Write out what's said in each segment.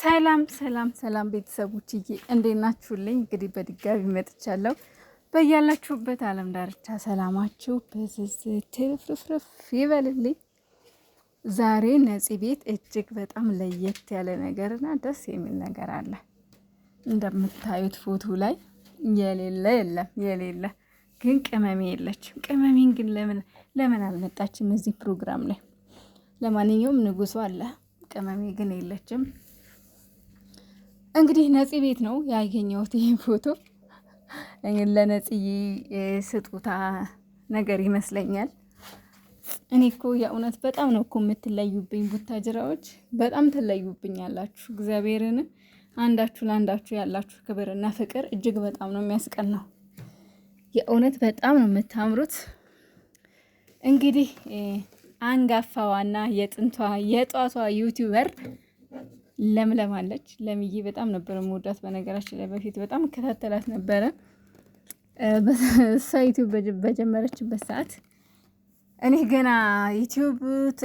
ሰላም ሰላም ሰላም ቤተሰቦችዬ እንዴት ናችሁልኝ? እንግዲህ በድጋሚ መጥቻለሁ። በያላችሁበት ዓለም ዳርቻ ሰላማችሁ በዝዝ ትርፍርፍ ይበልልኝ። ዛሬ ነፂ ቤት እጅግ በጣም ለየት ያለ ነገርና ደስ የሚል ነገር አለ። እንደምታዩት ፎቶ ላይ የሌለ የለም የሌለ ግን ቅመሜ የለችም። ቅመሜን ግን ለምን አልመጣችም እዚህ ፕሮግራም ላይ? ለማንኛውም ንጉሱ አለ፣ ቅመሜ ግን የለችም። እንግዲህ ነፂ ቤት ነው ያገኘሁት ይሄን ፎቶ። ለነፂዬ ስጦታ ነገር ይመስለኛል። እኔ እኮ የእውነት በጣም ነው እኮ የምትለዩብኝ ቡታጅራዎች፣ በጣም ትለዩብኛላችሁ። እግዚአብሔርን አንዳችሁ ለአንዳችሁ ያላችሁ ክብርና ፍቅር እጅግ በጣም ነው የሚያስቀናው። የእውነት በጣም ነው የምታምሩት። እንግዲህ አንጋፋዋና የጧቷ ዩቲዩበር ለምለም አለች። ለምዬ በጣም ነበር የምወዳት። በነገራችን ላይ በፊት በጣም እከታተላት ነበረ። እሷ ዩቲዩብ በጀመረችበት ሰዓት እኔ ገና ዩቲዩብ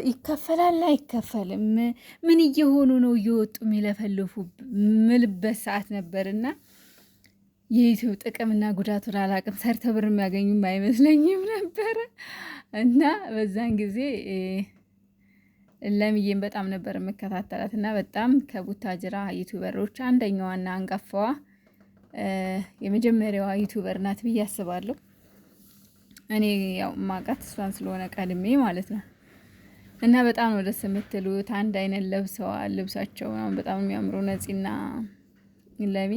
ይከፈላል አይከፈልም ምን እየሆኑ ነው እየወጡ የሚለፈልፉ ምልበት ሰዓት ነበርና የዩቲዩብ ጥቅምና ጉዳቱን አላውቅም። ሰርተው ብር የሚያገኙም አይመስለኝም ነበረ እና በዛን ጊዜ ለምዬም በጣም ነበር የምከታተላት እና በጣም ከቡታጅራ ዩቲዩበሮች አንደኛዋና አንጋፋዋ የመጀመሪያዋ ዩቲዩበር ናት ብዬ አስባለሁ። እኔ ያው ማቃት እሷን ስለሆነ ቀድሜ ማለት ነው። እና በጣም ነው ደስ የምትሉት። አንድ አይነት ለብሰዋል። ልብሳቸው በጣም የሚያምሩ ነፂና ለሚ።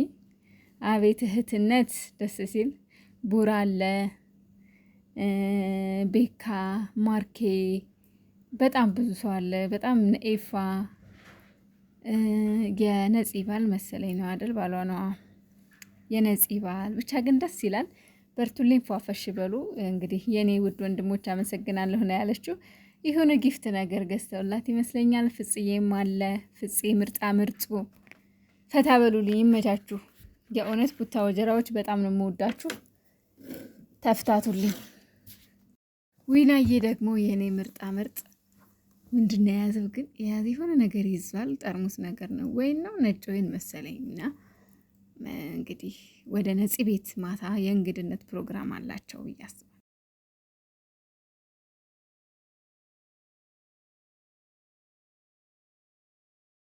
አቤት እህትነት ደስ ሲል። ቡራ አለ፣ ቤካ፣ ማርኬ፣ በጣም ብዙ ሰው አለ። በጣም ኤፋ የነፂ ባል መሰለኝ ነው አይደል? ባሏ ነው የነፂ ባል። ብቻ ግን ደስ ይላል። በርቱልኝ፣ ፏፈሽ በሉ። እንግዲህ የኔ ውድ ወንድሞች አመሰግናለሁ ነው ያለችው። የሆነ ጊፍት ነገር ገዝተውላት ይመስለኛል። ፍጽዬም አለ። ፍጽ ምርጣ ምርጡ። ፈታ በሉልኝ፣ ይመቻችሁ። የእውነት ቡታ ወጀራዎች በጣም ነው የምወዳችሁ። ተፍታቱልኝ። ዊናዬ ደግሞ የኔ ምርጣ ምርጥ ምንድነው የያዘው? ግን የያዘ የሆነ ነገር ይዟል። ጠርሙስ ነገር ነው ወይ ነው ነጭ ወይን መሰለኝ። እና እንግዲህ ወደ ነፂ ቤት ማታ የእንግድነት ፕሮግራም አላቸው ብዬ አስባለሁ።